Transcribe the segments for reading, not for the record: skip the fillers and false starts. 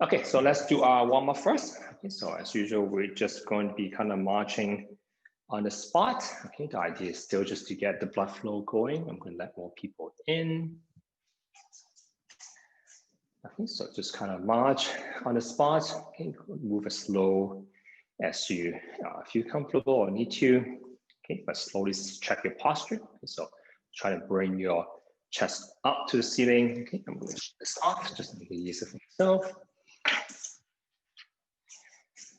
Okay, so let's do our warm-up first. Okay, so as usual, we're just going to be kind of marching on the spot. Okay, the idea is still just to get the blood flow going. I'm going to let more people in. Okay, so just kind of march on the spot. Okay, move as slow as you feel comfortable or need to. Okay, but slowly check your posture. Okay, so try to bring your chest up to the ceiling. Okay, I'm going to shut this off just to make it easier for yourself.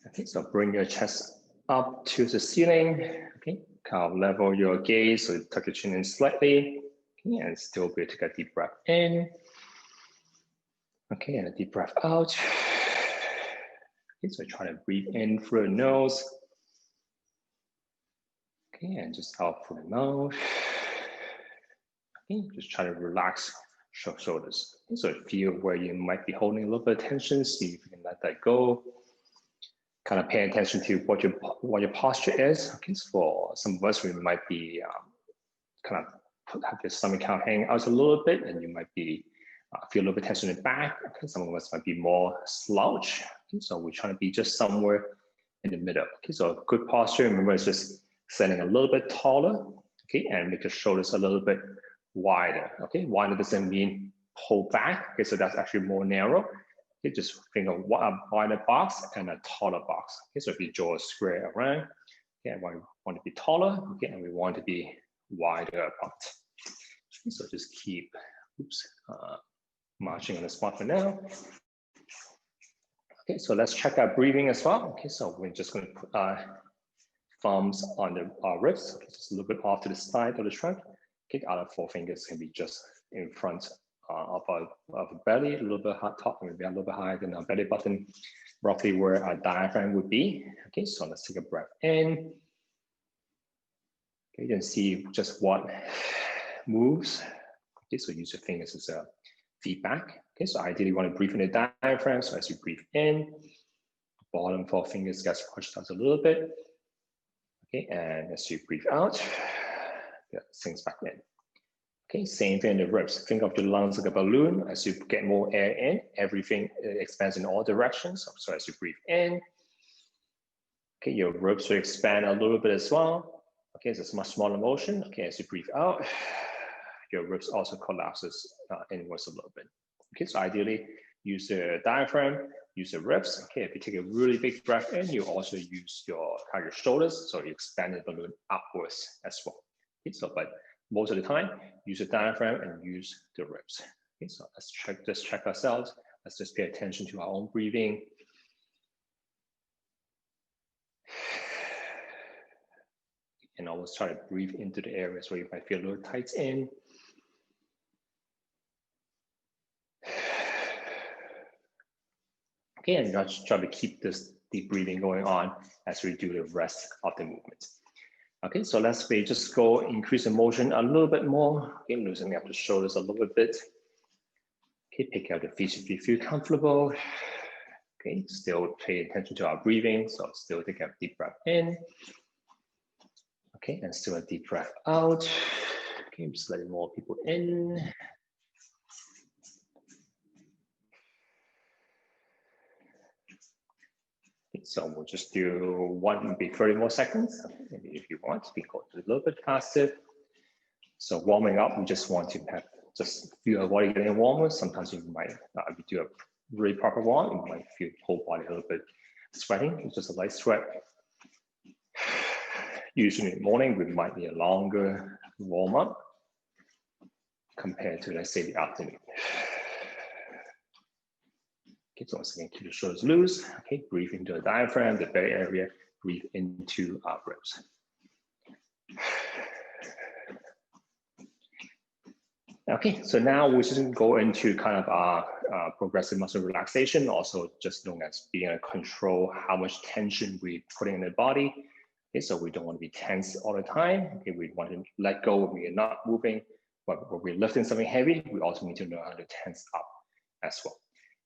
Okay, so bring your chest up to the ceiling. Okay, kind of level your gaze, so tuck your chin in slightly. Okay, and still be able to take a deep breath in. Okay, and a deep breath out. Okay, so try to breathe in through the nose. Okay, and just out through the mouth. Okay, just try to relax your shoulders. Okay, so feel where you might be holding a little bit of tension, see if you can let that go. Kind of pay attention to what your posture is. Okay, so for some of us, we might be kind of have your stomach kind of hang out a little bit, and you might be feel a little bit tension in the back. Okay, some of us might be more slouch. Okay, so we're trying to be just somewhere in the middle. Okay, so a good posture. Remember, it's just standing a little bit taller. Okay, and make your shoulders a little bit wider. Okay, wider doesn't mean pull back. Okay, so that's actually more narrow. Okay, just think of a wider box and a taller box. Okay, so if your jaw is square around, okay, we want to be taller, okay, and we want to be wider apart. Okay, so just keep, marching on the spot for now. Okay, so let's check our breathing as well. Okay, so we're just going to put our thumbs on the ribs, okay, just a little bit off to the side of the trunk. Okay, other four fingers can be just in front of our belly, a little bit top, maybe a little bit higher than our belly button, roughly where our diaphragm would be. Okay, so let's take a breath in. Okay, you can see just what moves. Okay, so use your fingers as a feedback. Okay, so ideally you want to breathe in the diaphragm. So as you breathe in, bottom four fingers gets pushed out a little bit. Okay, and as you breathe out, it sinks back in. Okay, same thing in the ribs. Think of your lungs like a balloon. As you get more air in, everything expands in all directions. So as you breathe in, okay, your ribs will expand a little bit as well. Okay, so it's a much smaller motion. Okay, as you breathe out, your ribs also collapses inwards a little bit. Okay, so ideally use the diaphragm, use the ribs. Okay, if you take a really big breath in, you also use your shoulders, so you expand the balloon upwards as well. Okay, so but most of the time, use the diaphragm and use the ribs. Okay, so let's check ourselves. Let's just pay attention to our own breathing. And always try to breathe into the areas where you might feel a little tight in. Okay, and just try to keep this deep breathing going on as we do the rest of the movement. Okay, so let's just go increase the motion a little bit more. Okay, loosening up the shoulders a little bit. Okay, pick out the feet if you feel comfortable. Okay, still pay attention to our breathing. So still take a deep breath in. Okay, and still a deep breath out. Okay, just letting more people in. So we'll just do maybe 30 more seconds. Maybe if you want, we go a little bit faster. So warming up, we just want to have just feel our body getting warmer. Sometimes you might, if you do a really proper warm, you might feel the whole body a little bit sweating. It's just a light sweat. Usually in the morning, we might need a longer warm up compared to, let's say, the afternoon. Okay, so once again, keep the shoulders loose. Okay, breathe into the diaphragm, the belly area, breathe into our ribs. Okay, so now we're just going to go into kind of our progressive muscle relaxation, also just known as being able to control how much tension we're putting in the body. Okay, so we don't want to be tense all the time. Okay, we want to let go when we are not moving, but when we're lifting something heavy, we also need to know how to tense up as well.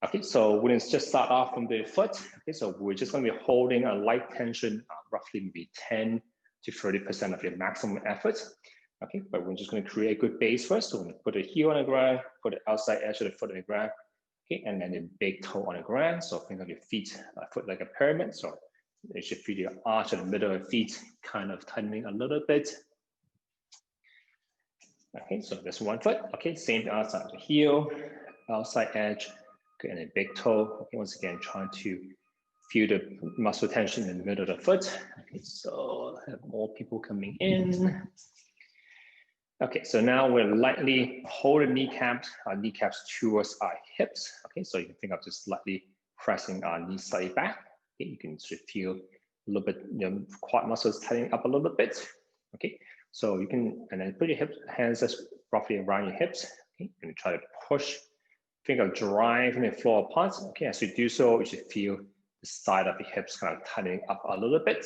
Okay, so we're going to just start off from the foot. Okay, so we're just going to be holding a light tension, roughly maybe 10 to 30% of your maximum effort. Okay, but we're just going to create a good base first. So we're going to put the heel on the ground, put the outside edge of the foot on the ground. Okay, and then the big toe on the ground. So think of your feet, foot like a pyramid. So you should feel your arch at the middle of the feet kind of tightening a little bit. Okay, so that's one foot. Okay, same thing outside the heel, outside edge, okay, and a big toe. Okay, once again, trying to feel the muscle tension in the middle of the foot. Okay, so have more people coming in. Okay, so now we're lightly hold the kneecaps, our kneecaps towards our hips. Okay, so you can think of just slightly pressing our knees slightly back. Okay, you can sort of feel a little bit, quad muscles tightening up a little bit. Okay, so you can, and then put your hands just roughly around your hips. Okay, and try to push, think of driving the floor apart. Okay, as you do so, you should feel the side of the hips kind of tightening up a little bit.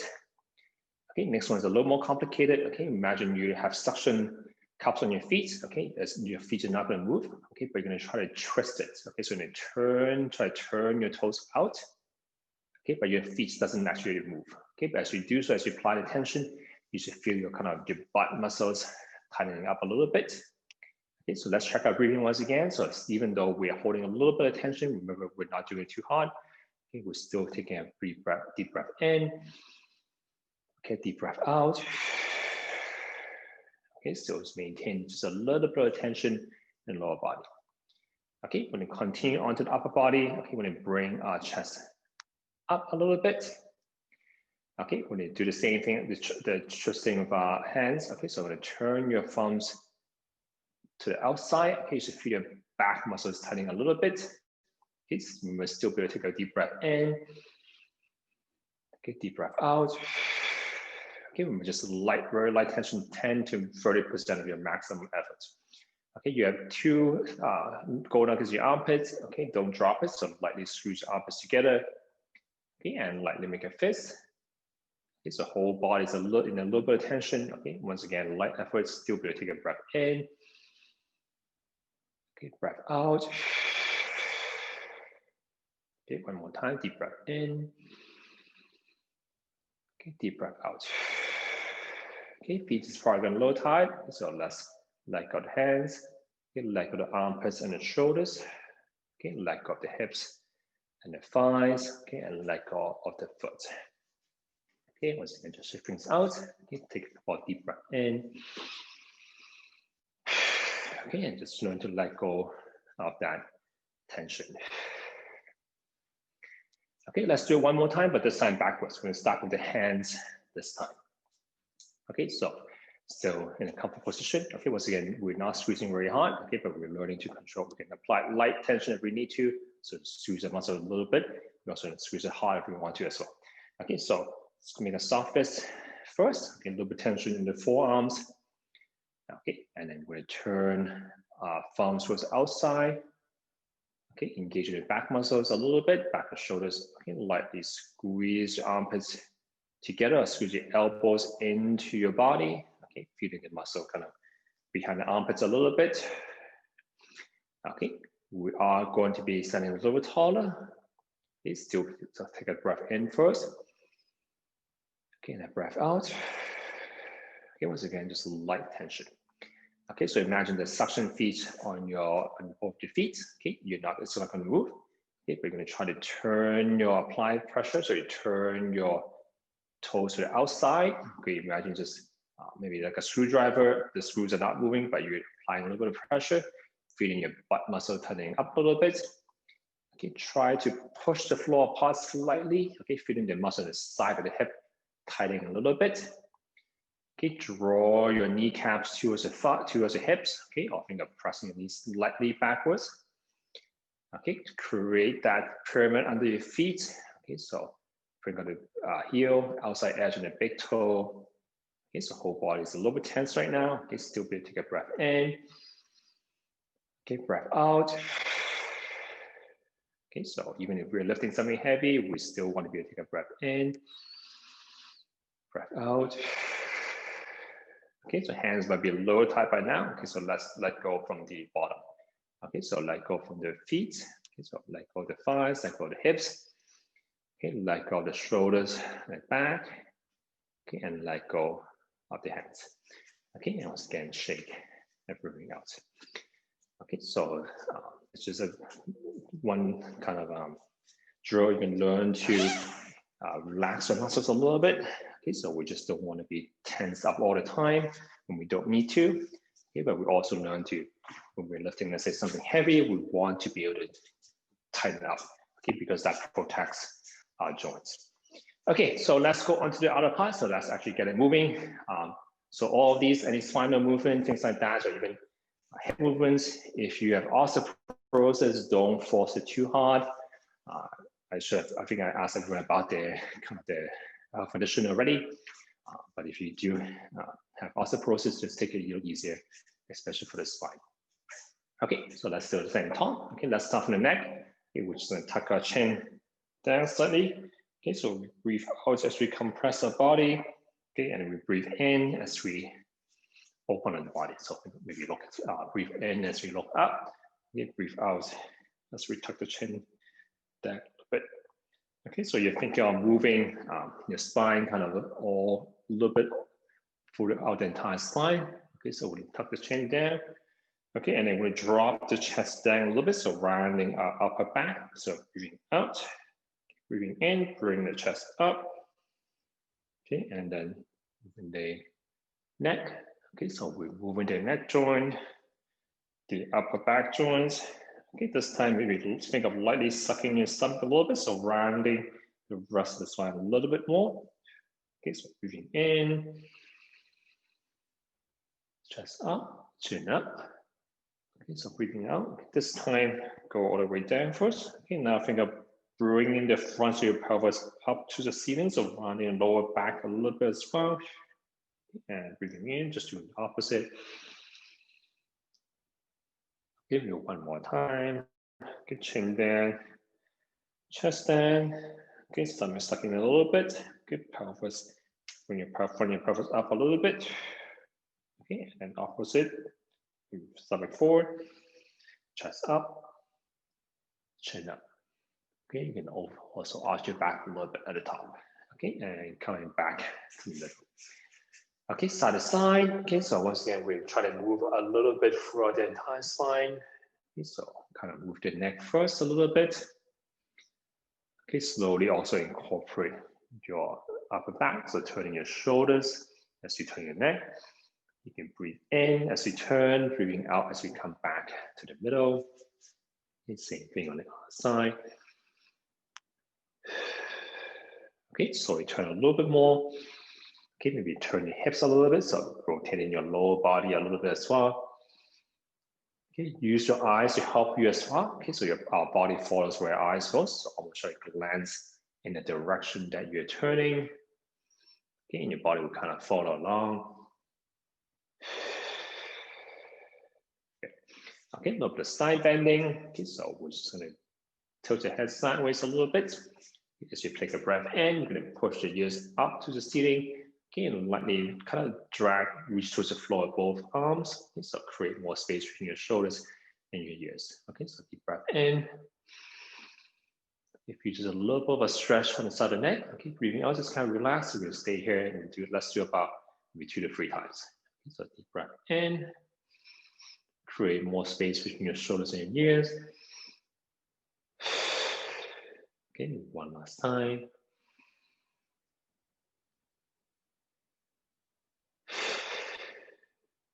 Okay, next one is a little more complicated. Okay, imagine you have suction cups on your feet. Okay, as your feet are not going to move. Okay, but you're going to try to twist it. Okay, so you're going to try to turn your toes out. Okay, but your feet doesn't actually move. Okay, but as you do so, as you apply the tension, you should feel your your butt muscles tightening up a little bit. Okay, so let's check our breathing once again. So even though we are holding a little bit of tension, remember we're not doing it too hard. Okay, we're still taking a deep breath in. Okay, deep breath out. Okay, so just maintain just a little bit of tension in the lower body. Okay, we're going to continue onto the upper body. Okay, we're going to bring our chest up a little bit. Okay, we're going to do the same thing, the twisting of our hands. Okay, so I'm going to turn your thumbs to the outside. Okay, you should feel your back muscles tightening a little bit. Okay, so we must still be able to take a deep breath in. Okay, deep breath out. Okay, remember just very light tension, 10 to 30% of your maximum effort. Okay, you have two, go down to your armpits. Okay, don't drop it. So lightly squeeze your armpits together. Okay, and lightly make a fist. Okay, so whole body is in a little bit of tension. Okay, once again, light effort, still be able to take a breath in. Okay, breath out. Okay, one more time, deep breath in. Okay, deep breath out. Okay, feet is far and low tight, so let's let go of the hands. Okay, let go of the armpits and the shoulders. Okay, let go of the hips and the thighs. Okay, and let go of the foot. Okay, once again, just shift things out. Okay, take a couple deep breath in. Okay, and just learn to let go of that tension. Okay, let's do it one more time, but this time backwards. We're going to start with the hands this time. Okay, so still in a comfortable position. Okay, once again, we're not squeezing very hard. Okay, but we're learning to control. We can apply light tension if we need to. So squeeze the muscle a little bit. We also squeeze it hard if we want to as well. Okay, so let's make a soft fist first. Okay, a little bit of tension in the forearms. Okay, and then we're going to turn our thumbs towards the outside. Okay, engage the back muscles a little bit, back the shoulders. Okay, lightly squeeze your armpits together, squeeze your elbows into your body. Okay, feeling the muscle kind of behind the armpits a little bit. Okay, we are going to be standing a little bit taller. Okay, still take a breath in first. Okay, and a breath out. Okay, once again, just light tension. Okay, so imagine the suction feet on both your feet. Okay, it's not going to move. Okay, but you're going to try to turn your applied pressure. So you turn your toes to the outside. Okay, imagine just maybe like a screwdriver. The screws are not moving, but you're applying a little bit of pressure, feeling your butt muscle tightening up a little bit. Okay, try to push the floor apart slightly. Okay, feeling the muscle on the side of the hip tightening a little bit. Okay, draw your kneecaps towards the hips. Okay, or think of pressing your knees slightly backwards. Okay, to create that pyramid under your feet. Okay, so bring on the heel, outside edge, and the big toe. Okay, so whole body is a little bit tense right now. Okay, still be able to take a breath in. Okay, breath out. Okay, so even if we're lifting something heavy, we still want to be able to take a breath in. Breath out. Okay, so hands might be a little tight by now. Okay, so let's let go from the bottom. Okay, so let go from the feet. Okay, so let go of the thighs, let go of the hips. Okay, let go of the shoulders and back. Okay, and let go of the hands. Okay, and once again, shake everything out. Okay, so it's just one kind of drill you can learn to relax your muscles a little bit. Okay, so we just don't want to be tensed up all the time when we don't need to. Okay, but we also learn to, when we're lifting, let's say something heavy, we want to be able to tighten up, okay, because that protects our joints. Okay, so let's go on to the other part. So let's actually get it moving. So all of these, any spinal movement, things like that, or even head movements, if you have osteoporosis, don't force it too hard. I think I asked everyone about the kind of the condition already. But if you do have osteoporosis, just take it a little easier, especially for the spine. Okay, so let's do the same top. Okay, let's start from the neck. Okay, we're just going to tuck our chin down slightly. Okay, so we breathe out as we compress our body. Okay, and we breathe in as we open the body. So maybe look, breathe in as we look up. Okay, breathe out as we tuck the chin down a bit. Okay, so you think you're moving your spine kind of all a little bit throughout the entire spine. Okay, so we tuck the chin down. Okay, and then we drop the chest down a little bit, so rounding our upper back. So breathing out, breathing in, bring the chest up. Okay, and then moving the neck. Okay, so we're moving the neck joint, the upper back joints. Okay, this time maybe think of lightly sucking your stomach a little bit, so rounding the rest of the spine a little bit more. Okay, so breathing in, chest up, chin up. Okay, so breathing out. This time, go all the way down first. Okay, now think of bringing the front of your pelvis up to the ceiling, so rounding the lower back a little bit as well. And breathing in, just doing the opposite. Give you one more time. Get chin down, chest down. Okay, stomach sucking a little bit. Good pelvis. Bring your pelvis up a little bit. Okay, and opposite. Stomach forward, chest up, chin up. Okay, you can also arch your back a little bit at the top. Okay, and coming back to the middle. Okay, side to side. Okay, so once again, we try to move a little bit throughout the entire spine. Okay, so kind of move the neck first a little bit. Okay, slowly also incorporate your upper back, so turning your shoulders as you turn your neck. You can breathe in as you turn, breathing out as we come back to the middle. Okay, same thing on the other side. Okay, slowly turn a little bit more. Okay, maybe turn your hips a little bit, so rotating your lower body a little bit as well. Okay, use your eyes to help you as well. Okay, so our body follows where our eyes go, so almost like glance in the direction that you're turning. Okay, and your body will kind of follow along. Okay, a little bit of side bending. Okay, so we're just going to tilt your head sideways a little bit. As you take a breath in, you're going to push the ears up to the ceiling. Okay, and lightly kind of drag, reach towards the floor of both arms. Okay, so create more space between your shoulders and your ears. Okay, so deep breath in. If you just a little bit of a stretch on the side of the neck, okay, breathing out, just kind of relax. We're going to stay here and let's do about maybe 2 to 3 times. Okay, so deep breath in. Create more space between your shoulders and your ears. Okay, one last time.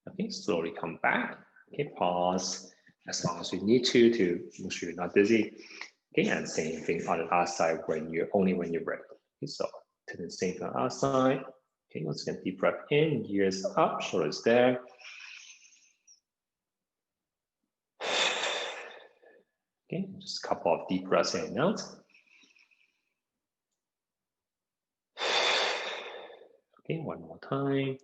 Okay, slowly come back. Okay, pause as long as you need to make sure you're not dizzy. Okay, and same thing on the other side when you're ready. Okay, so to the same thing on the other side. Okay, once again, deep breath in, ears up, shoulders there. Okay, just a couple of deep breaths in and out. Okay, one more time.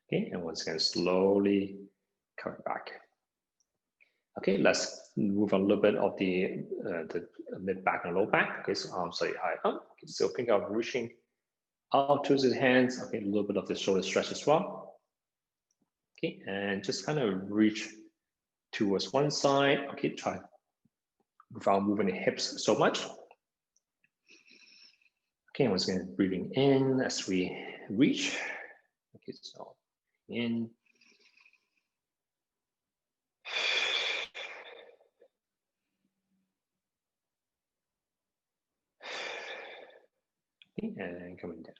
Okay, and once again, slowly coming back. Okay, let's move a little bit of the mid back and low back. Okay, so arms slightly high up. Okay, so think of reaching out towards the hands. Okay, a little bit of the shoulder stretch as well. Okay, and just kind of reach towards one side. Okay, try without moving the hips so much. Okay, once again, breathing in as we reach. Okay, so in, Okay, and coming down.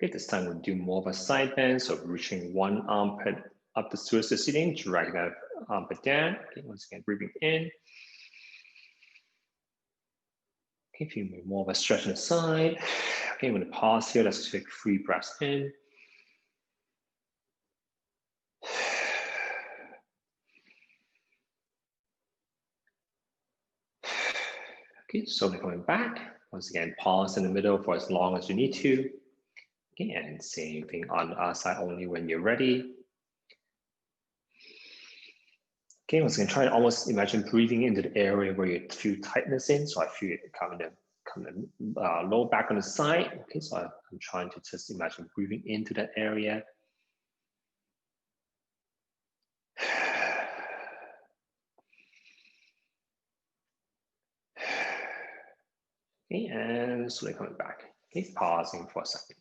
Okay, this time we'll do more of a side bend, so reaching one armpit up towards the ceiling, drag that armpit down. Okay, once again, breathing in. Okay, if you move more of a stretch on the side. Okay, I'm going to pause here. Let's take 3 breaths in. Okay, slowly coming back. Once again, pause in the middle for as long as you need to. Okay, and same thing on the other side only when you're ready. Okay, once again, try to almost imagine breathing into the area where you feel tightness in. So I feel it coming low back on the side. Okay, so I'm trying to just imagine breathing into that area. Okay, and slowly coming back. Okay, pausing for a second.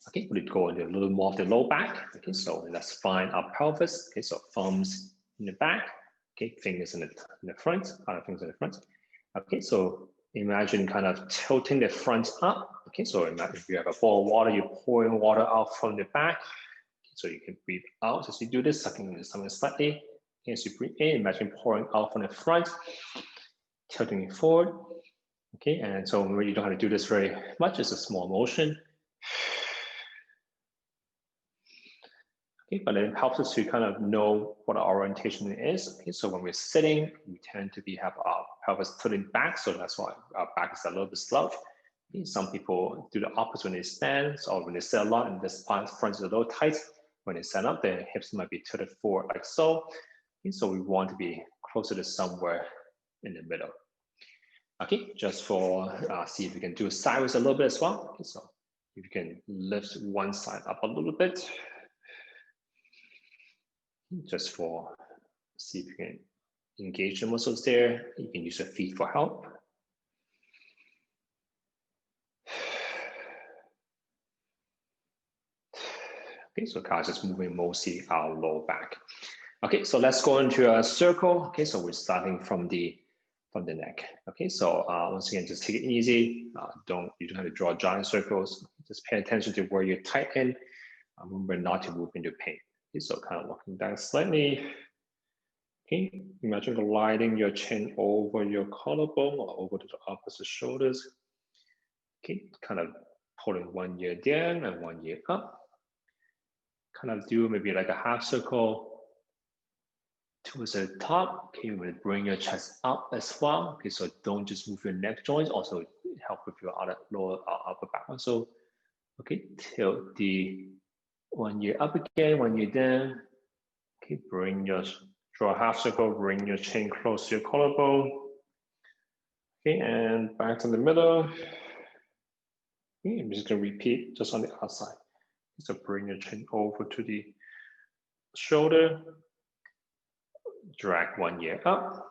Okay, we'll go into a little more of the low back. Okay, so let's find our pelvis. Okay, so thumbs in the back. Okay, fingers in the front, other fingers in the front. Okay, so imagine kind of tilting the front up. Okay, so imagine if you have a bowl of water, you're pouring water out from the back. Okay, so you can breathe out as you do this, sucking the stomach slightly. Okay, as you breathe in, imagine pouring out from the front, tilting it forward. Okay, and so really you don't have to do this very much, it's a small motion. Okay, but it helps us to kind of know what our orientation is. Okay, so when we're sitting, we tend to have our pelvis tilting back, so that's why our back is a little bit slouched. Okay, some people do the opposite when they stand, or when they sit a lot and this front is a little tight. When they stand up, their hips might be tilted forward like so. Okay, so we want to be closer to somewhere in the middle. Okay, just for see if we can do sideways a little bit as well. Okay, so if you can lift one side up a little bit, just for see if you can engage the muscles there. You can use your feet for help. Okay, so guys, just moving mostly our lower back. Okay, so let's go into a circle. Okay, so we're starting from the neck. Okay, so once again, just take it easy. You don't have to draw giant circles. Just pay attention to where you're tightened. Remember not to move into pain. Okay, so kind of looking down slightly. Okay, imagine gliding your chin over your collarbone or over to the opposite shoulders. Okay, kind of pulling one ear down and one ear up. Kind of do maybe like a half circle towards the top. Okay, we'll bring your chest up as well. Okay, so don't just move your neck joints, also help with your lower upper back also. Okay, tilt the one ear up again, one ear down. Okay, draw a half circle, bring your chin close to your collarbone. Okay, and back to the middle. Okay, I'm just gonna repeat just on the outside. So bring your chin over to the shoulder. Drag one ear up.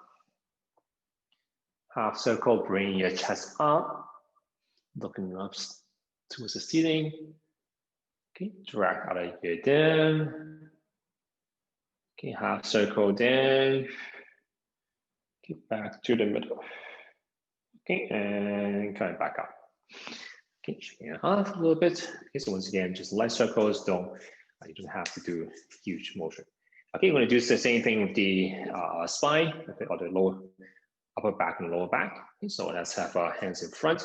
Half circle, bring your chest up. Looking up towards the ceiling. Okay, drag other ear down. Okay, half circle down. Okay, back to the middle. Okay, and coming back up. Okay, shaking it off a little bit. Okay, so once again, just light circles. You don't have to do huge motion. Okay, we're going to do the same thing with the spine, okay, or the upper back and lower back. Okay, so let's have our hands in front.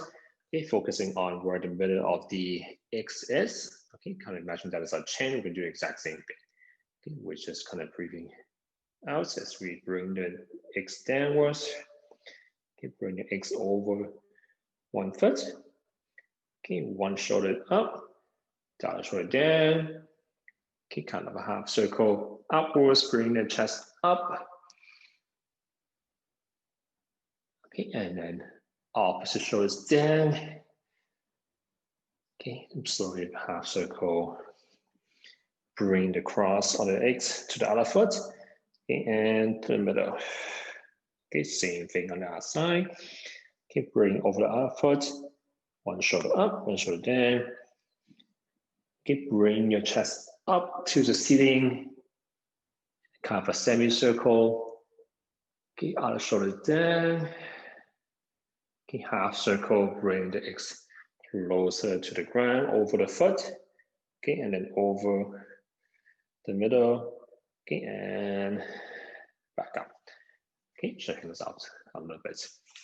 Okay, focusing on where the middle of the X is. Okay, kind of imagine that as our chin. We can do the exact same thing. Okay, we're just kind of breathing out as we bring the X downwards. Okay, bring the X over one foot. Okay, one shoulder up, the other shoulder down. Okay, kind of a half circle upwards, bring the chest up. Okay, and then opposite shoulders down. Okay, and slowly half circle. Bring the cross on the X to the other foot. Okay, and to the middle. Okay, same thing on the other side. Okay, bring over the other foot. One shoulder up, one shoulder down. Okay, bring your chest up to the ceiling. Kind of a semicircle. Okay, other shoulder down. Okay, half circle, bring the X closer to the ground, over the foot, okay, and then over the middle, okay, and back up. Okay, checking this out a little bit.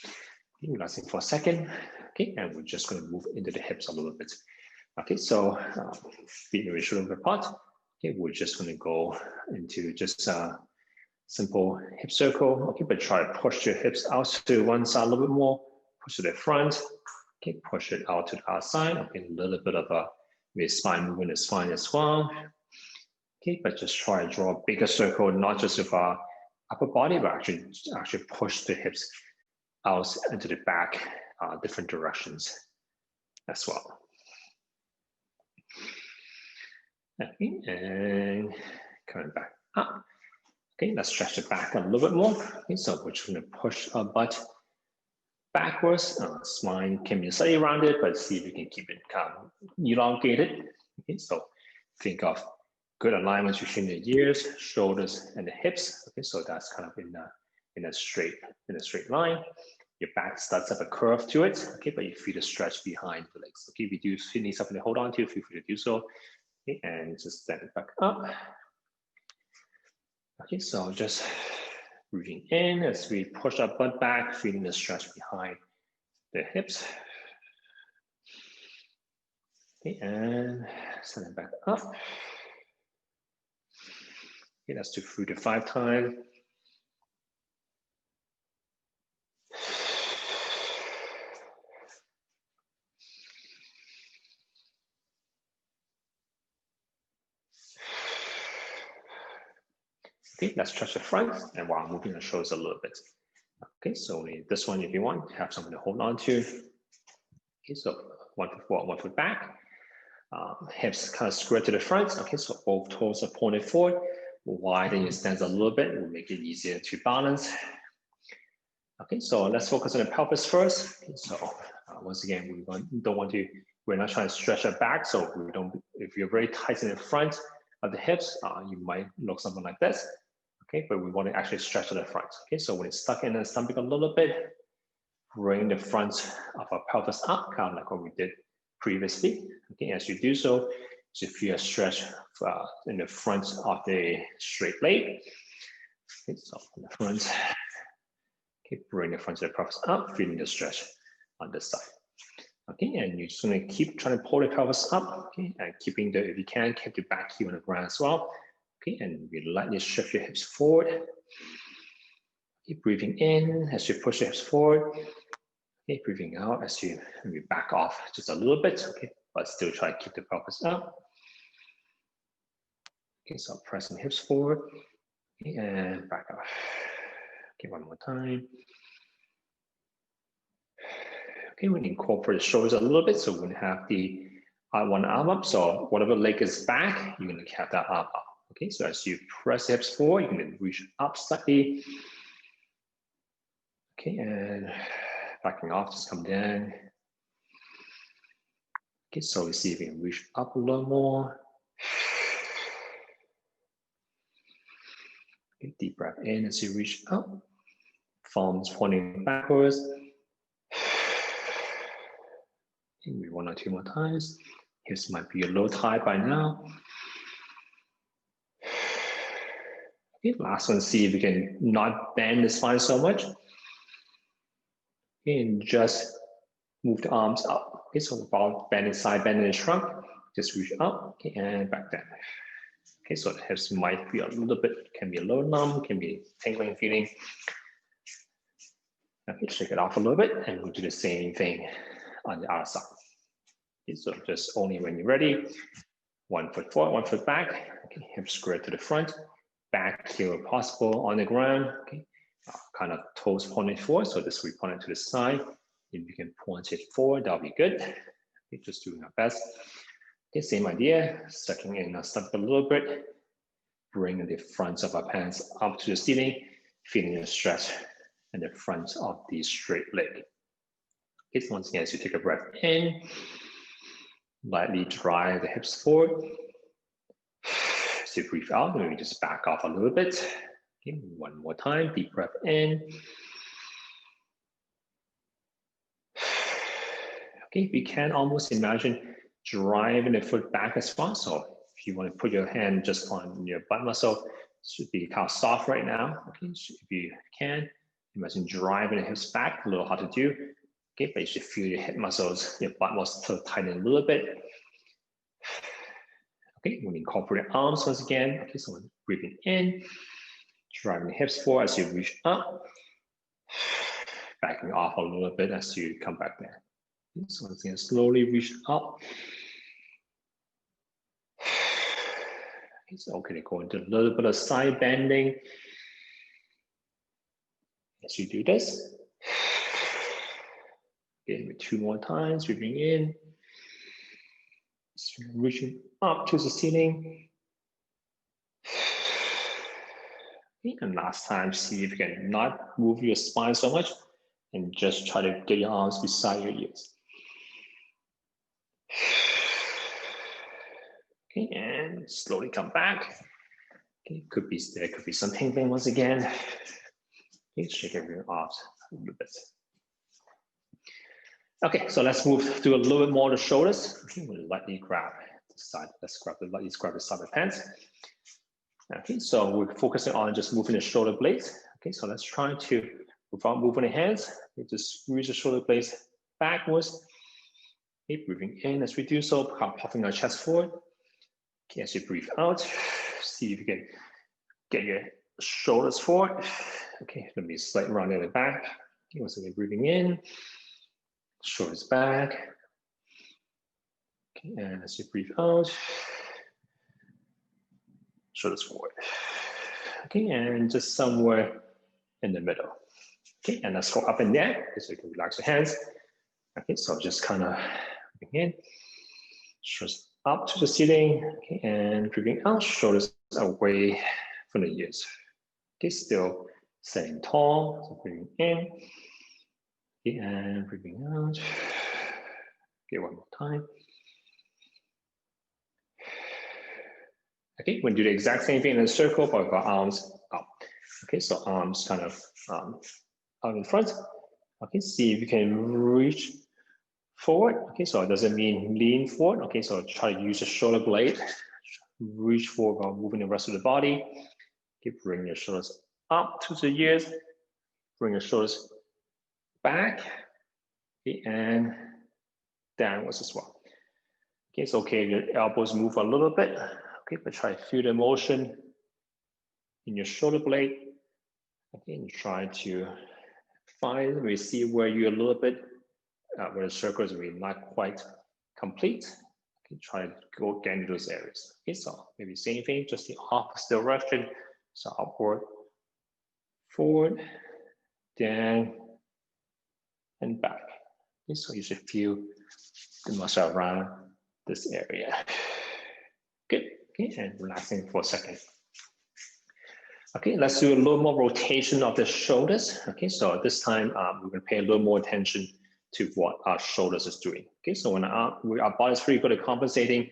Okay, relaxing for a second, okay, and we're just going to move into the hips a little bit. Okay, so feet maybe shoulder apart. Okay, we're just going to go into just a simple hip circle. Okay, but try to push your hips out to one side a little bit more. Push to the front. Okay, push it out to the other side. Okay, a little bit of a maybe spine movement is fine as well. Okay, but just try to draw a bigger circle, not just with our upper body, but actually push the hips out into the back, different directions as well. Okay, and coming back up. Okay, let's stretch it back a little bit more. Okay, so we're just going to push our butt backwards. Spine can be slightly rounded, but see if you can keep it kind of elongated. Okay, so think of good alignment between the ears, shoulders, and the hips. Okay, so that's kind of in a straight line. Your back starts up a curve to it. Okay, but you feel the stretch behind the legs. Okay, if you do need something to hold on to, feel free to do so. Okay, and just stand it back up. Okay, so just breathing in as we push our butt back, feeling the stretch behind the hips. Okay, and stand it back up. Okay, let's do 3 to 5 times. Okay, let's stretch the front and while moving the shoulders a little bit. Okay, so this one, if you want, have something to hold on to. Okay, so 1 foot forward, 1 foot back. Hips kind of square to the front. Okay, so both toes are pointed forward. Widen your stance a little bit. Will make it easier to balance. Okay, so let's focus on the pelvis first. Okay, so once again, we're not trying to stretch our back. So we don't. If you're very tight in the front of the hips, you might look something like this. Okay, but we want to actually stretch to the front. Okay, so when it's stuck in the stomach a little bit, bring the front of our pelvis up, kind of like what we did previously. Okay, as you do so, you feel a stretch in the front of the straight leg. Okay, so in the front, okay, bring the front of the pelvis up, feeling the stretch on this side. Okay, and you're just going to keep trying to pull the pelvis up. Okay, and keeping the, if you can, keep the back heel on the ground as well. Okay, and you lightly shift your hips forward. Keep breathing in as you push your hips forward. Okay, breathing out as you maybe back off just a little bit. Okay, but still try to keep the pelvis up. Okay, so pressing hips forward. Okay, and back up. Okay, one more time. Okay, we incorporate the shoulders a little bit, so we're going to have the one arm up. So whatever leg is back, you're going to have that arm up. Okay, so as you press the hips forward, you're going to reach up slightly. Okay, and backing off, just come down. Okay, so we see if we can reach up a little more. Okay, deep breath in as you reach up. Palms pointing backwards. Maybe 1 or 2 more times. Hips might be a little tight by now. Okay, last one, see if you can not bend the spine so much. Okay, and just move the arms up. Okay, so about bending side, bending the trunk. Just reach up, okay, and back down. Okay, so the hips might be a little bit, can be a little numb, can be tingling feeling. Okay, shake it off a little bit, and we'll do the same thing on the other side. Okay, so just only when you're ready. 1 foot forward, 1 foot back. Okay, hips square to the front. Back heel if possible on the ground. Okay, kind of toes pointed forward. So this we point it to the side. If you can point it forward, that'll be good. Okay, just doing our best. Okay, same idea. Sucking in our stomach a little bit. Bring the fronts of our pants up to the ceiling. Feeling the stretch in the front of the straight leg. Okay, so once again, as you take a breath in, lightly drive the hips forward. As you breathe out, maybe just back off a little bit. Okay, one more time, deep breath in. Okay, we can almost imagine driving the foot back as well. So if you want to put your hand just on your butt muscle, should be kind of soft right now. Okay, so if you can, imagine driving the hips back, a little hard to do. Okay, but you should feel your hip muscles, your butt muscles tighten a little bit. Okay, when you incorporate the arms once again. Okay, so breathing in, driving the hips forward as you reach up, backing off a little bit as you come back there. Okay, so once again, slowly reach up. It's okay to go into a little bit of side bending as you do this. Again, 2 more times, breathing in, reaching up to the ceiling. And last time, see if you can not move your spine so much and just try to get your arms beside your ears. Okay, and slowly come back. Okay, there could be some tingling once again. Okay, shake everything off a little bit. Okay, so let's move to a little bit more of the shoulders. Okay, we'll lightly grab the side. Let's lightly grab the side of the pants. Okay, so we're focusing on just moving the shoulder blades. Okay, so let's try to, without moving the hands, just squeeze the shoulder blades backwards. Okay, breathing in as we do so, puffing our chest forward. Okay, as you breathe out, see if you can get your shoulders forward. Okay, let me slightly round in the back. Okay, once again, breathing in, shoulders back. Okay, and as you breathe out, shoulders forward. Okay, and just somewhere in the middle. Okay, and let's go up and down so you can relax your hands. Okay, so just kind of breathing in, shoulders up to the ceiling. Okay, and breathing out, shoulders away from the ears. Okay, still staying tall. So breathing in. Okay, and breathing out. Okay, one more time. Okay, we're gonna do the exact same thing in a circle, but with our arms up. Okay, so arms kind of out in front. Okay, see if you can reach forward. Okay, so it doesn't mean lean forward. Okay, so try to use the shoulder blade. Reach forward while moving the rest of the body. Okay, bring your shoulders up to the ears. Bring your shoulders back. Okay, and downwards as well. Okay, it's okay if your elbows move a little bit. Okay, but try to feel the motion in your shoulder blade. Okay, and try to find, see where you're a little bit, where the circles are really not quite complete. Okay, try to go get into those areas. Okay, so maybe same thing, just the opposite direction. So upward, forward, down, and back. Okay, so you should feel the muscle around this area. Good. Okay, and relaxing for a second. Okay, let's do a little more rotation of the shoulders. Okay, so this time we're going to pay a little more attention to what our shoulders is doing. Okay, so when our body is pretty good at compensating,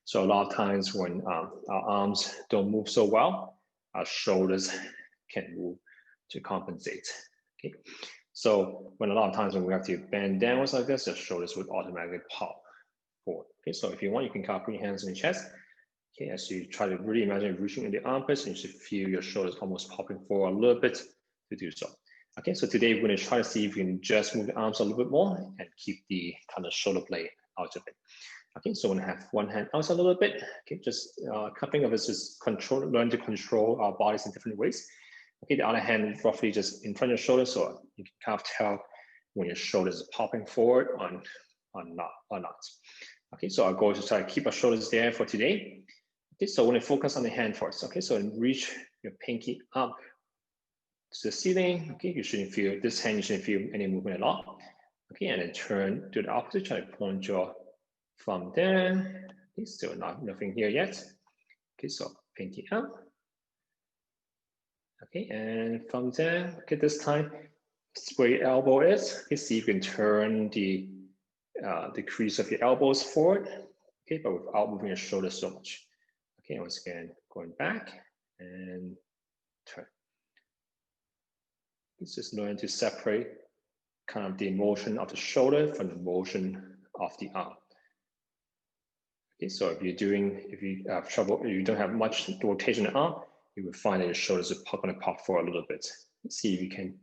so a lot of times when our arms don't move so well, our shoulders can move to compensate. Okay, so when a lot of times when we have to bend downwards like this, the shoulders would automatically pop forward. Okay, so if you want, you can kind of put your hands on your chest. Okay, as you try to really imagine reaching in the armpits, and you should feel your shoulders almost popping forward a little bit to do so. Okay, so today we're going to try to see if we can just move the arms a little bit more and keep the kind of shoulder blade out of it. Okay, so we're going to have one hand out a little bit. Okay, just a couple of us just learn to control our bodies in different ways. Okay, the other hand roughly just in front of your shoulder, so you can kind of tell when your shoulders are popping forward or not. Okay, so our goal is to try to keep our shoulders there for today. Okay, so we're going to focus on the hand first. Okay, so reach your pinky up to the ceiling. Okay, you shouldn't feel this hand, you shouldn't feel any movement at all. Okay, and then turn to the opposite, try to point your thumb there. Okay, still nothing here yet. Okay, so pinky up. Okay, and thumb down. Okay, this time, where your elbow is. Okay, see if you can turn the crease of your elbows forward. Okay, but without moving your shoulders so much. Okay, once again, going back and turn. It's just learn to separate kind of the motion of the shoulder from the motion of the arm. Okay, so if you have trouble, you don't have much rotation in the arm, you will find that your shoulders are going to pop forward a little bit. Let's see if you can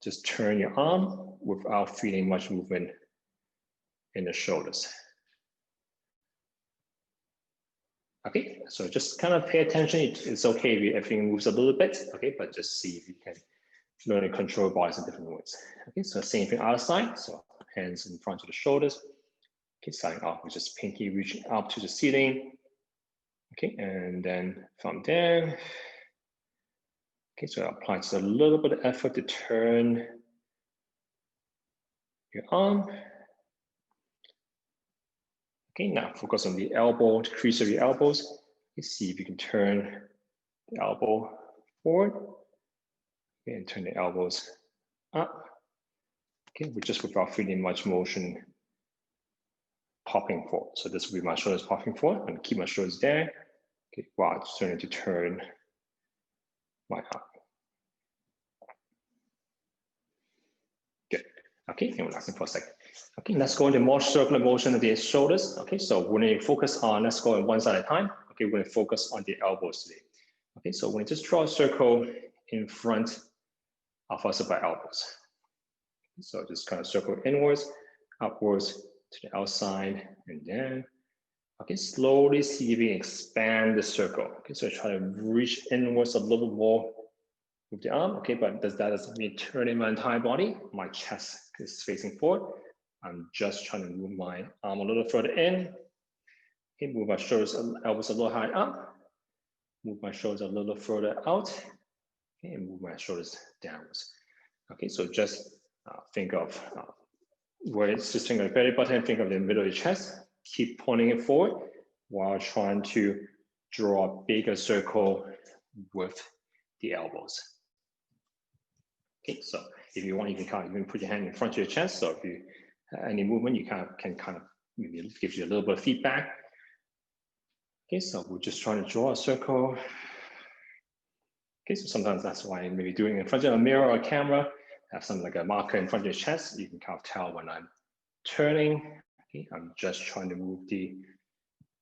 just turn your arm without feeling much movement in the shoulders. Okay, so just kind of pay attention. It's okay if everything moves a little bit, okay, but just see if you can learn to control bodies in different ways. Okay, so same thing other side. So hands in front of the shoulders. Okay, starting off with just pinky reaching up to the ceiling. Okay, and then from there. Okay, so apply just a little bit of effort to turn your arm. Okay, now focus on the elbow, the crease of your elbows. You see if you can turn the elbow forward. Okay, and turn the elbows up. Okay, just without feeling much motion popping forward. So this will be my shoulders popping forward. I'm gonna keep my shoulders there. Okay, while starting to turn my arm. Good. Okay, and relaxing for a second. Okay, let's go into more circular motion of the shoulders. Okay, so we're going to focus on, let's go on one side at a time. Okay, we're going to focus on the elbows today. Okay, so we're going to just draw a circle in front of us by elbows. So just kind of circle inwards, upwards to the outside, and then, okay, slowly see if you can expand the circle. Okay, so try to reach inwards a little more with the arm. Okay, but that doesn't mean turning my entire body. My chest is facing forward. I'm just trying to move my arm a little further in. Okay, move my shoulders, elbows a little higher up. Move my shoulders a little further out. Okay, and move my shoulders downwards. Okay, so just think of where it's just think of the belly button, think of the middle of the chest. Keep pointing it forward while trying to draw a bigger circle with the elbows. Okay, so if you want, you can even put your hand in front of your chest. So if you any movement, you can kind of maybe give you a little bit of feedback. Okay, so we're just trying to draw a circle. Okay, so sometimes that's why maybe doing it in front of a mirror or a camera, have something like a marker in front of your chest. You can kind of tell when I'm turning. Okay, I'm just trying to move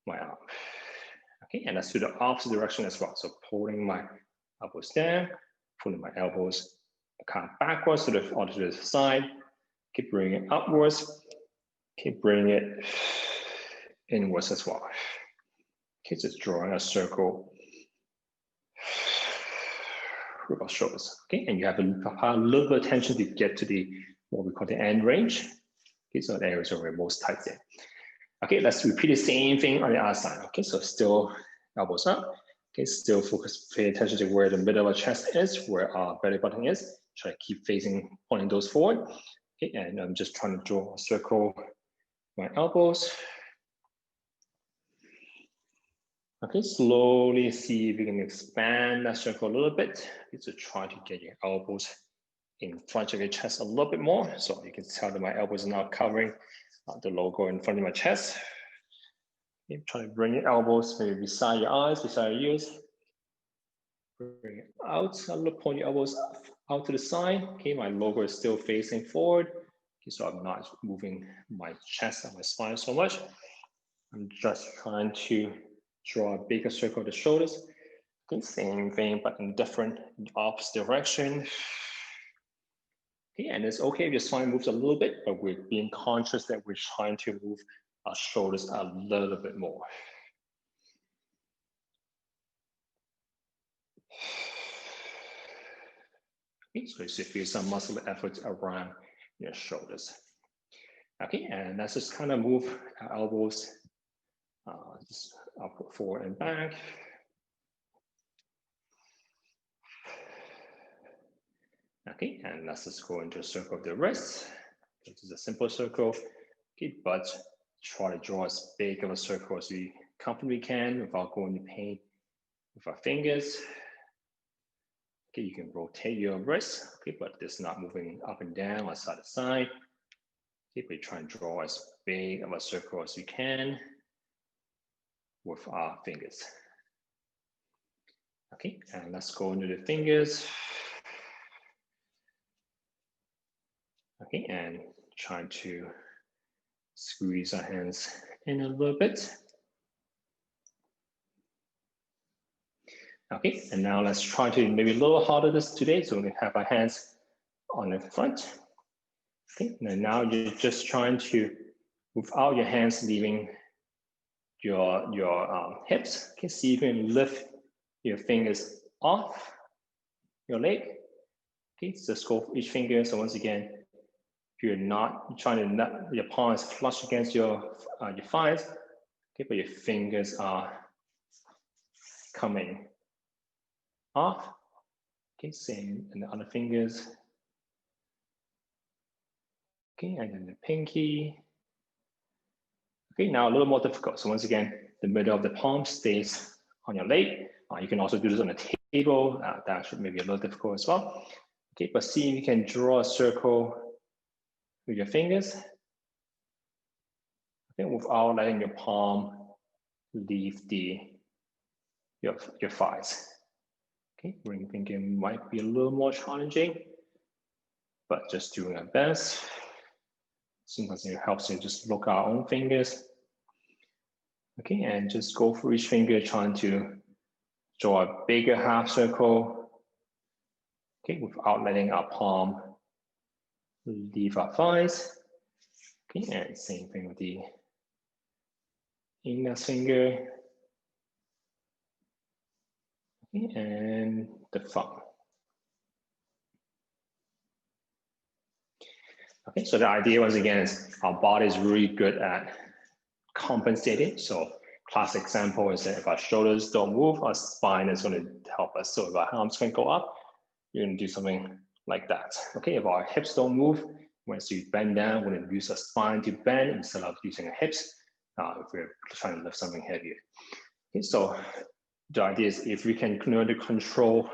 my arm. Okay, and let's do the opposite direction as well. So pulling my elbows down, pulling my elbows kind of backwards to the side. Keep bringing it upwards. Keep bringing it inwards as well. Okay, just drawing a circle with our shoulders. Okay, and you have to apply a little bit of tension to get to the what we call the end range. Okay, so the areas where we're most tight there. Okay, let's repeat the same thing on the other side. Okay, so still elbows up. Okay, still focus, pay attention to where the middle of our chest is, where our belly button is. Try to keep pointing those forward. Okay, and I'm just trying to draw a circle with my elbows. Okay, slowly see if you can expand that circle a little bit. Okay, so try to get your elbows in front of your chest a little bit more. So you can tell that my elbows are now covering the logo in front of my chest. Okay, try to bring your elbows maybe beside your eyes, beside your ears. Bring it out a little, point your elbows out to the side. Okay, my logo is still facing forward. Okay, so I'm not moving my chest and my spine so much. I'm just trying to draw a bigger circle of the shoulders. Okay, same thing, but in different, opposite direction. Okay, and it's okay if your spine moves a little bit, but we're being conscious that we're trying to move our shoulders a little bit more. Okay, so you should feel some muscle effort around your shoulders. Okay, and let's just kind of move our elbows just up, forward and back. Okay, and let's just go into a circle of the wrists. This is a simple circle. Okay, but try to draw as big of a circle as we comfortably can without going to pain with our fingers. Okay, you can rotate your wrist, okay, but it's not moving up and down or side to side. Okay, but try and draw as big of a circle as you can with our fingers. Okay, and let's go into the fingers. Okay, and try to Squeeze our hands in a little bit. Okay, and now let's try to maybe a little harder this today. So we have our hands on the front. Okay, and now you're just trying to, without your hands leaving your hips, okay, see if you can lift your fingers off your leg. Okay, just go for each finger. So once again, if you're not trying to nut, your palm is flush against your thighs, okay, but your fingers are coming off. Okay, same in the other fingers. Okay, and then the pinky. Okay, now a little more difficult. So once again, the middle of the palm stays on your leg. You can also do this on a table. That should maybe a little difficult as well. Okay, but see if you can draw a circle with your fingers. Okay, without letting your palm leave your thighs. Okay, ring finger might be a little more challenging, but just doing our best. Sometimes it helps to just look at our own fingers. Okay, and just go for each finger, trying to draw a bigger half circle. Okay, without letting our palm leave our thighs. Okay, and same thing with the index finger. Okay, and the thumb. Okay, so the idea once again is our body is really good at compensating. So classic example is that if our shoulders don't move, our spine is going to help us. So if our arms can go up, you're going to do something like that. Okay, if our hips don't move, once you bend down, we're going to use our spine to bend instead of using our hips if we're trying to lift something heavier. Okay, so the idea is if we can learn to control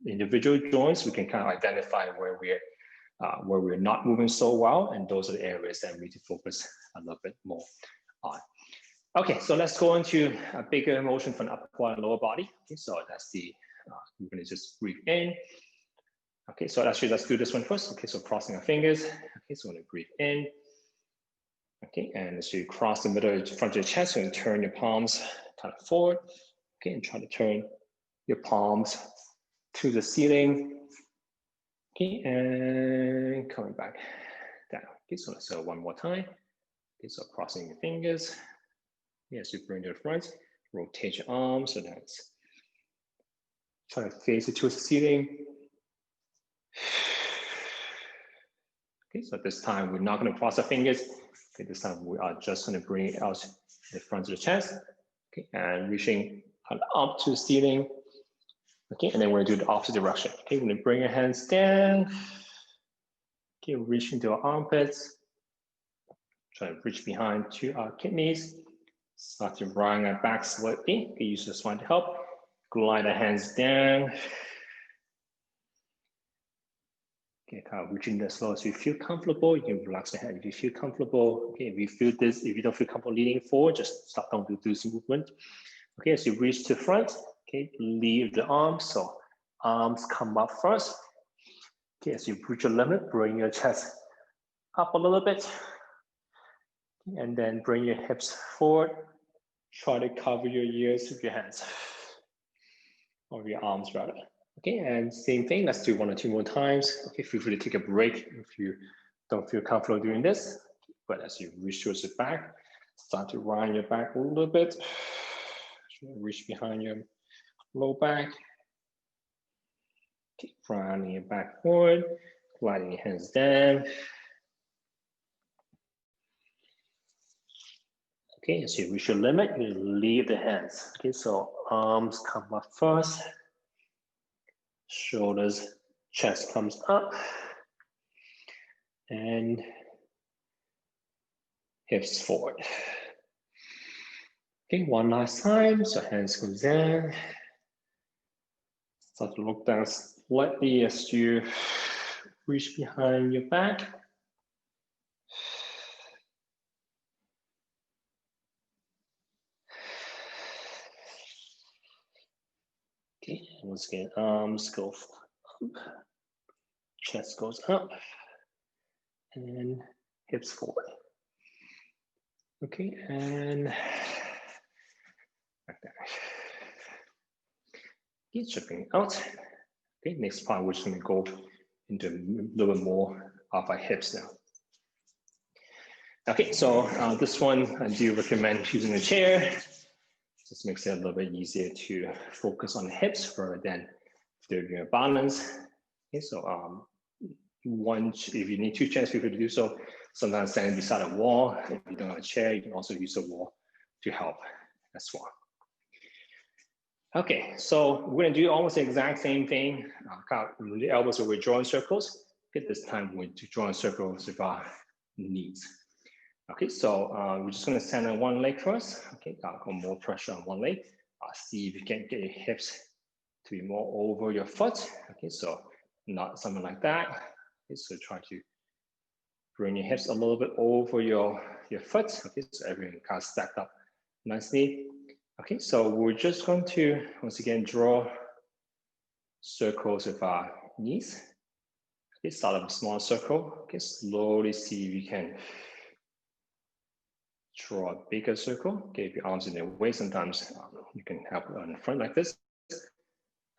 individual joints, we can kind of identify where we're not moving so well, and those are the areas that we need to focus a little bit more on. Okay, so let's go into a bigger motion from the upper and lower body. Okay, so that's the, we're gonna just breathe in. Okay, so actually let's do this one first. Okay, so crossing our fingers. Okay, so we're gonna breathe in. Okay, and as you cross the middle of the front of your chest, you're gonna turn your palms kind of forward. Okay, and try to turn your palms to the ceiling. Okay, and coming back down. Okay, so let's do one more time. Okay, so crossing your fingers. Yes, you bring to the front, rotate your arms, so that's try to face it towards the ceiling. Okay, so this time we're not going to cross our fingers. Okay, this time we are just going to bring it out the front of the chest. Okay, and reaching up to the ceiling. Okay, and then we're going to do the opposite direction. Okay, we're going to bring your hands down. Okay, reach into our armpits. Try to reach behind to our kidneys. Start to round our back slightly. Okay, use this one to help. Glide the hands down. Okay, kind of reaching as low as you feel comfortable. You can relax the head if you feel comfortable. Okay, if you feel this, if you don't feel comfortable leaning forward, just stop down to do this movement. Okay, as you reach to the front, okay, leave the arms. So arms come up first. Okay, as you reach your limit, bring your chest up a little bit. And then bring your hips forward. Try to cover your ears with your hands. Or your arms rather. Okay, and same thing, let's do 1 or 2 more times. Okay, feel free to take a break if you don't feel comfortable doing this. But as you reach towards the back, start to round your back a little bit. Reach behind your low back. Keep rounding your back forward, gliding your hands down. Okay, as you reach your limit, you leave the hands. Okay, so arms come up first. Shoulders, chest comes up. And hips forward. Okay, one last time. So hands go down. Start to look down slightly as you reach behind your back. Okay, once again, arms go up, chest goes up, and hips forward. Okay, and like that. Okay, stripping out. Okay, next part, we're just going to go into a little bit more of our hips now. Okay, so this one, I do recommend using a chair. Just makes it a little bit easier to focus on the hips rather than doing your balance. Okay, so if you need two chairs, feel free to do so. Sometimes standing beside a wall. If you don't have a chair, you can also use the wall to help as well. Okay, so we're gonna do almost the exact same thing. The elbows are drawing circles. Okay, this time we're going to draw circles with our knees. Okay, so we're just gonna stand on one leg first. Okay, got more pressure on one leg. See if you can get your hips to be more over your foot. Okay, so not something like that. Okay, so try to bring your hips a little bit over your foot. Okay, so everything kind of stacked up nicely. Okay, so we're just going to, once again, draw circles with our knees. Okay, start with a small circle. Okay, slowly see if you can draw a bigger circle. Okay, if your arms in the way, sometimes you can help on the front like this.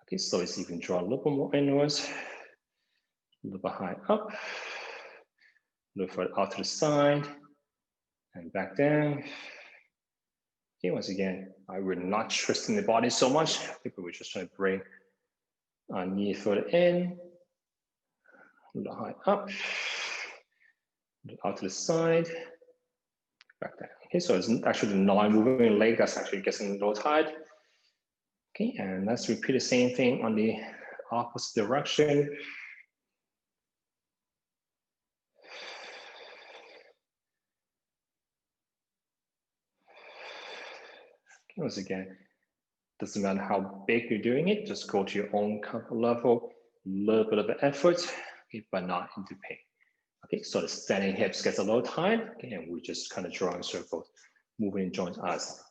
Okay, slowly see if you can draw a little bit more inwards, a little bit high up, a little further out to the side, and back down. Okay, once again, we're not twisting the body so much, but we're just trying to bring our knee further in, a little high up, a little out to the side, back down. Okay, so it's actually the non-moving leg that's actually getting a little tight. Okay, and let's repeat the same thing on the opposite direction. Okay, once again, doesn't matter how big you're doing it, just go to your own comfort level, a little bit of effort, okay, but not into pain. Okay, so the standing hips gets a little tight, okay, and we're just kind of drawing circles, moving joints us.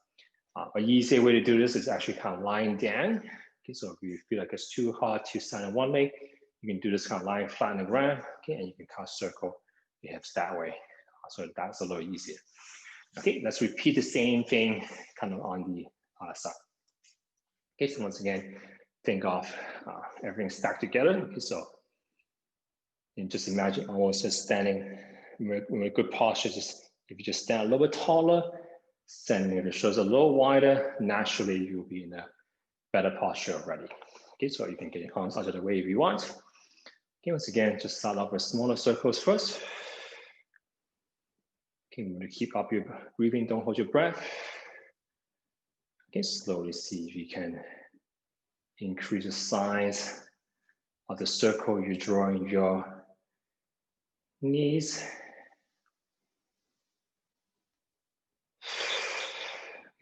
An easier way to do this is actually kind of lying down. Okay, so if you feel like it's too hard to stand on one leg, you can do this kind of lying flat on the ground, okay, and you can kind of circle the hips that way. So that's a little easier. Okay, let's repeat the same thing kind of on the other side. Okay, so once again, think of everything stacked together. Okay, so and just imagine almost just standing in a good posture. Just if you just stand a little bit taller, sending the shoulders a little wider, naturally you'll be in a better posture already. Okay, so you can get your arms out of the way if you want. Okay, once again, just start off with smaller circles first. Okay, we're gonna keep up your breathing, don't hold your breath. Okay, slowly see if you can increase the size of the circle you're drawing your knees.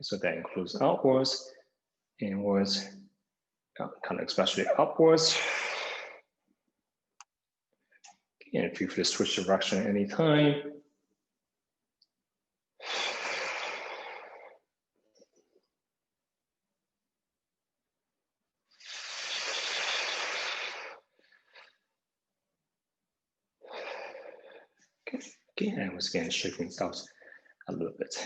So that includes outwards, inwards, kind of especially upwards. And if you feel switch direction at any time. Okay, and once again, shaking themselves a little bit.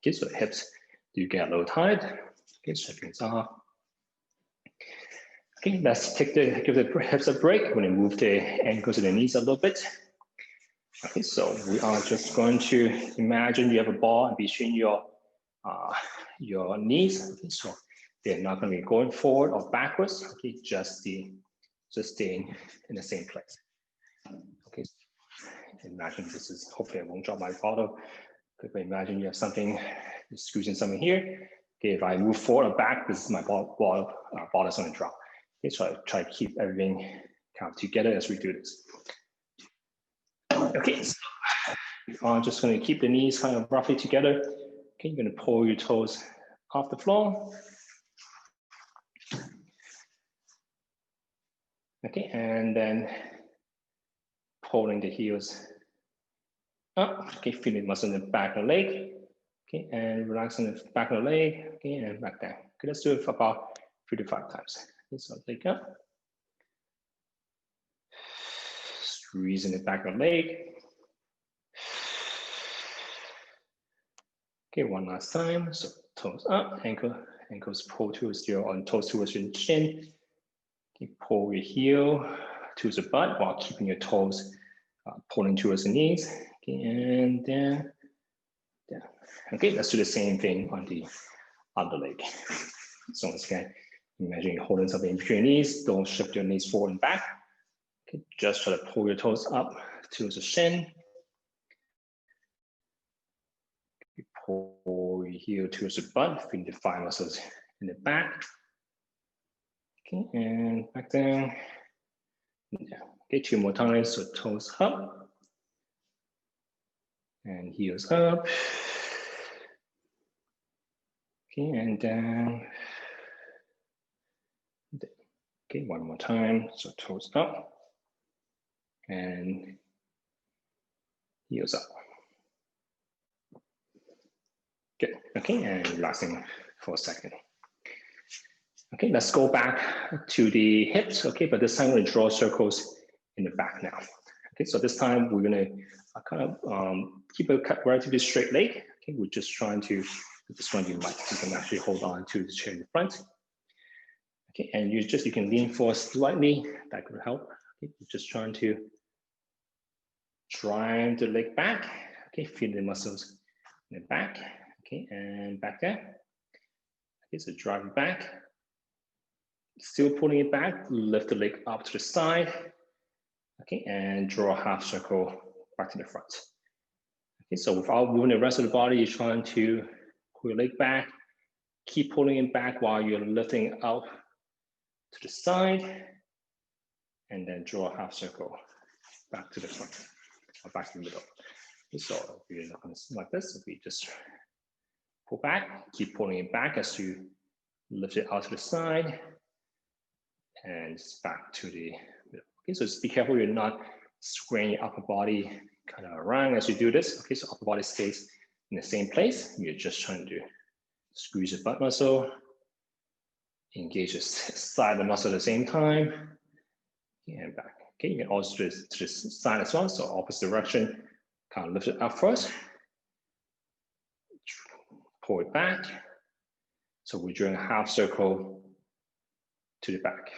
Okay, so the hips do get a little tight. Okay, shaking it off. Okay, let's give the hips a break. We're going to move the ankles and the knees a little bit. Okay, so we are just going to imagine you have a ball between your knees. Okay, so they're not going to be going forward or backwards. Okay, just staying in the same place. Okay, imagine this is, hopefully I won't drop my bottle. Okay, imagine you have something, you're squeezing something here. Okay, if I move forward or back, this is my bottle is going to drop. Okay, so try to keep everything kind of together as we do this. Okay, so I'm just going to keep the knees kind of roughly together. Okay, you're going to pull your toes off the floor. Okay, and then pulling the heels up. Okay, feeling muscle in the back of the leg. Okay, and relaxing the back of the leg. Okay, and back down. Okay, let's do it for about 3 to 5 times. Okay, so leg up. Squeezing the back of the leg. Okay, one last time. So toes up, ankles pull towards your, on toes towards your chin. Okay, pull your heel towards the butt while keeping your toes pulling towards the knees. Okay, and down. Okay, let's do the same thing on the other leg. So once again, imagine you're holding something in between your knees. Don't shift your knees forward and back. Okay, just try to pull your toes up towards the shin. Pull your heel towards the butt, feeling the thigh muscles in the back. Okay, and back down. Yeah. Okay, 2 more times. So toes up and heels up. Okay, and down. Okay, 1 more time. So toes up and heels up. Good. Okay, and relaxing for a second. Okay, let's go back to the hips. Okay, but this time we're going to draw circles in the back now. Okay, so this time we're going to kind of keep a relatively straight leg. Okay, we're just trying to, this one you can actually hold on to the chair in the front. Okay, and you can lean forward slightly. That could help. Okay, we're just trying to drive the leg back. Okay, feel the muscles in the back. Okay, and back there. Okay, so drive it back. Still pulling it back, lift the leg up to the side. Okay, and draw a half circle back to the front. Okay, so without moving the rest of the body, you're trying to pull your leg back, keep pulling it back while you're lifting out to the side, and then draw a half circle back to the front, or back to the middle. Okay, so if you're not going to like this, if we just pull back, keep pulling it back as you lift it out to the side, and back to the middle. Okay, so just be careful you're not swaying your upper body kind of around as you do this. Okay, so upper body stays in the same place. You're just trying to squeeze the butt muscle, engage the side of the muscle at the same time, and back. Okay, you can also do this to the side as well, so opposite direction. Kind of lift it up first, pull it back. So we're doing a half circle to the back.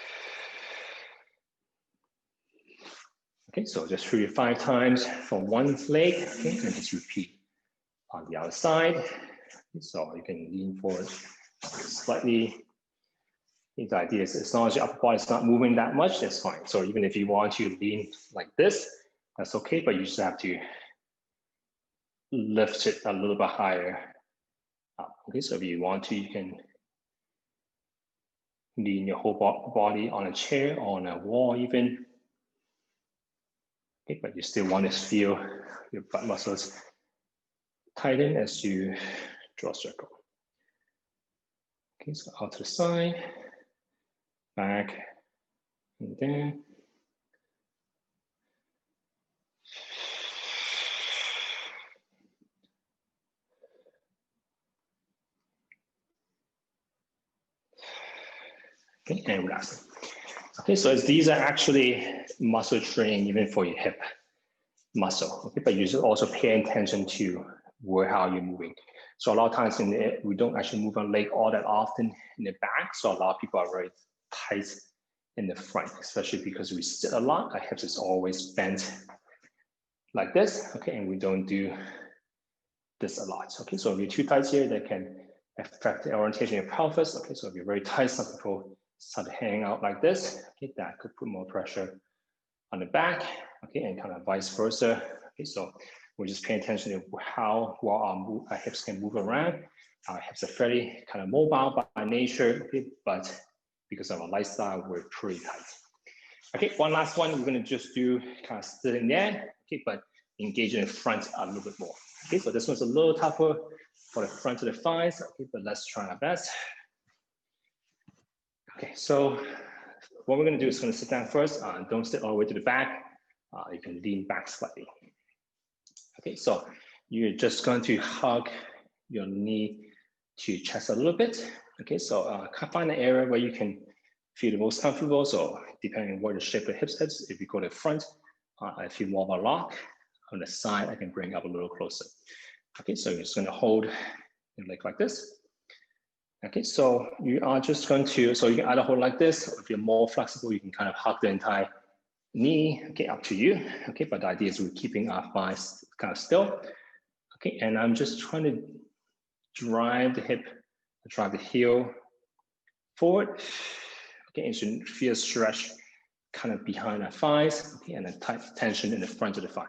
Okay, so just 3 to 5 times from one leg. Okay, and just repeat on the other side. Okay, so you can lean forward slightly. The idea is as long as your upper body is not moving that much, that's fine. So even if you want to lean like this, that's okay, but you just have to lift it a little bit higher up. Okay, so if you want to, you can lean your whole body on a chair, on a wall even. Okay, but you still want to feel your butt muscles tighten as you draw a circle. Okay, so out to the side, back, and then. Okay, and relaxing. Okay, so these are actually muscle training even for your hip muscle. Okay, but you should also pay attention to how you're moving. So a lot of times we don't actually move our leg all that often in the back. So a lot of people are very tight in the front, especially because we sit a lot. Our hips is always bent like this. Okay, and we don't do this a lot. Okay, so if you're too tight here, that can affect the orientation of your pelvis. Okay, so if you're very tight, some people start to hang out like this. Okay, that could put more pressure on the back. Okay, and kind of vice versa. Okay, so we're just paying attention to how well our hips can move around. Our hips are fairly kind of mobile by nature, okay, but because of our lifestyle, we're pretty tight. Okay, one last one. We're going to just do kind of sitting there. Okay, but engage in the front a little bit more. Okay, so this one's a little tougher for the front of the thighs. Okay, but let's try our best. Okay, so what we're going to do is going to sit down first. Don't sit all the way to the back. You can lean back slightly. Okay, so you're just going to hug your knee to your chest a little bit. Okay, so find an area where you can feel the most comfortable. So depending on where the shape of the hips is, if you go to the front, I feel more of a lock. On the side, I can bring up a little closer. Okay, so you're just going to hold your leg like this. Okay, so you are just going to, so you can either hold like this, or if you're more flexible, you can kind of hug the entire knee. Okay, up to you. Okay, but the idea is we're keeping our thighs kind of still. Okay, and I'm just trying to drive the hip, drive the heel forward. Okay, and you should feel stretch kind of behind our thighs. Okay, and a tight tension in the front of the thighs.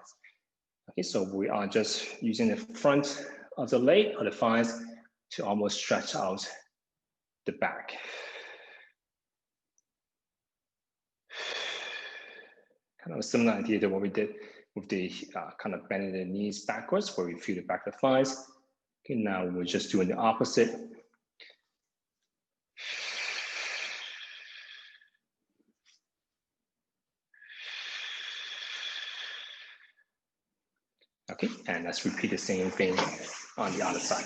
Okay, so we are just using the front of the leg or the thighs to almost stretch out the back. Kind of a similar idea to what we did with the kind of bending the knees backwards, where we feel the back of the thighs. Okay, now we're just doing the opposite. Okay, and let's repeat the same thing on the other side.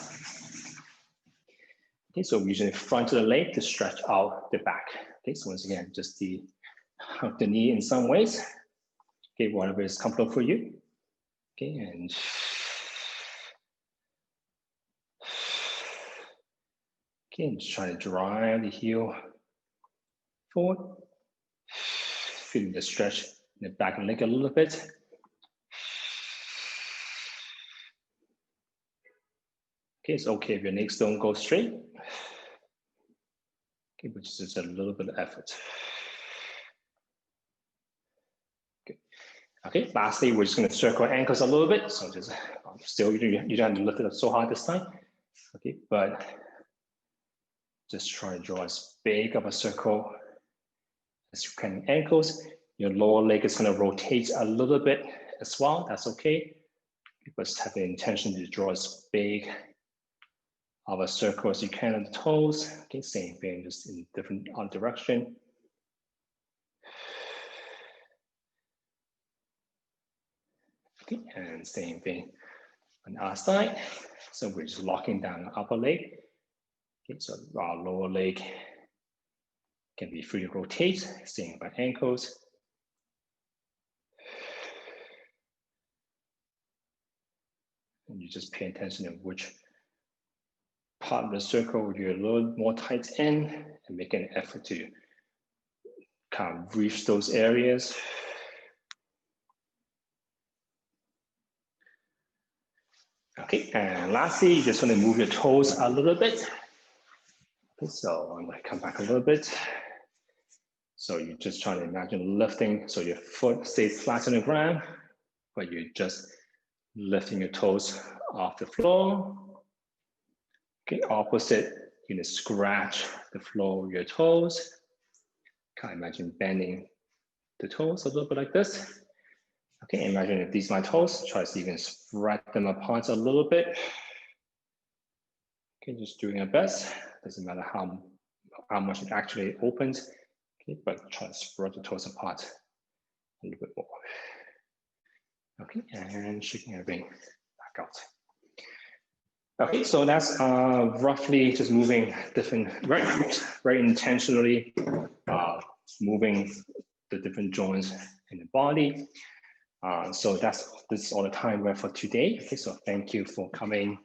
Okay, so we're using the front of the leg to stretch out the back. Okay, so once again, just hug the knee in some ways. Okay, whatever is comfortable for you. Okay, and okay, and just try to drive the heel forward. Feeling the stretch in the back of the leg a little bit. Okay, it's okay if your legs don't go straight. Okay, but just a little bit of effort. Okay, okay. Lastly, we're just going to circle ankles a little bit. So just still, you don't have to lift it up so hard this time. Okay, but just try to draw as big of a circle as you can. Ankles, your lower leg is going to rotate a little bit as well. That's okay. But just have the intention to draw as big of a circle as you can on the toes. Okay, same thing, just in different direction. Okay, and same thing on our side. So we're just locking down the upper leg. Okay, so our lower leg can be free to rotate, same by ankles. And you just pay attention to which part of the circle you're a little more tight in, and make an effort to kind of reach those areas. Okay, and lastly, you just want to move your toes a little bit. Okay, so I'm going to come back a little bit. So you're just trying to imagine lifting, so your foot stays flat on the ground, but you're just lifting your toes off the floor. Okay, opposite, you're going to scratch the floor with your toes. Kind of imagine bending the toes a little bit like this. Okay, imagine if these are my toes, try to even spread them apart a little bit. Okay, just doing our best. Doesn't matter how much it actually opens. Okay, but try to spread the toes apart a little bit more. Okay, and shaking everything back out. Okay, so that's roughly just moving different, very intentionally moving the different joints in the body. So this is all the time we have for today. Okay, so thank you for coming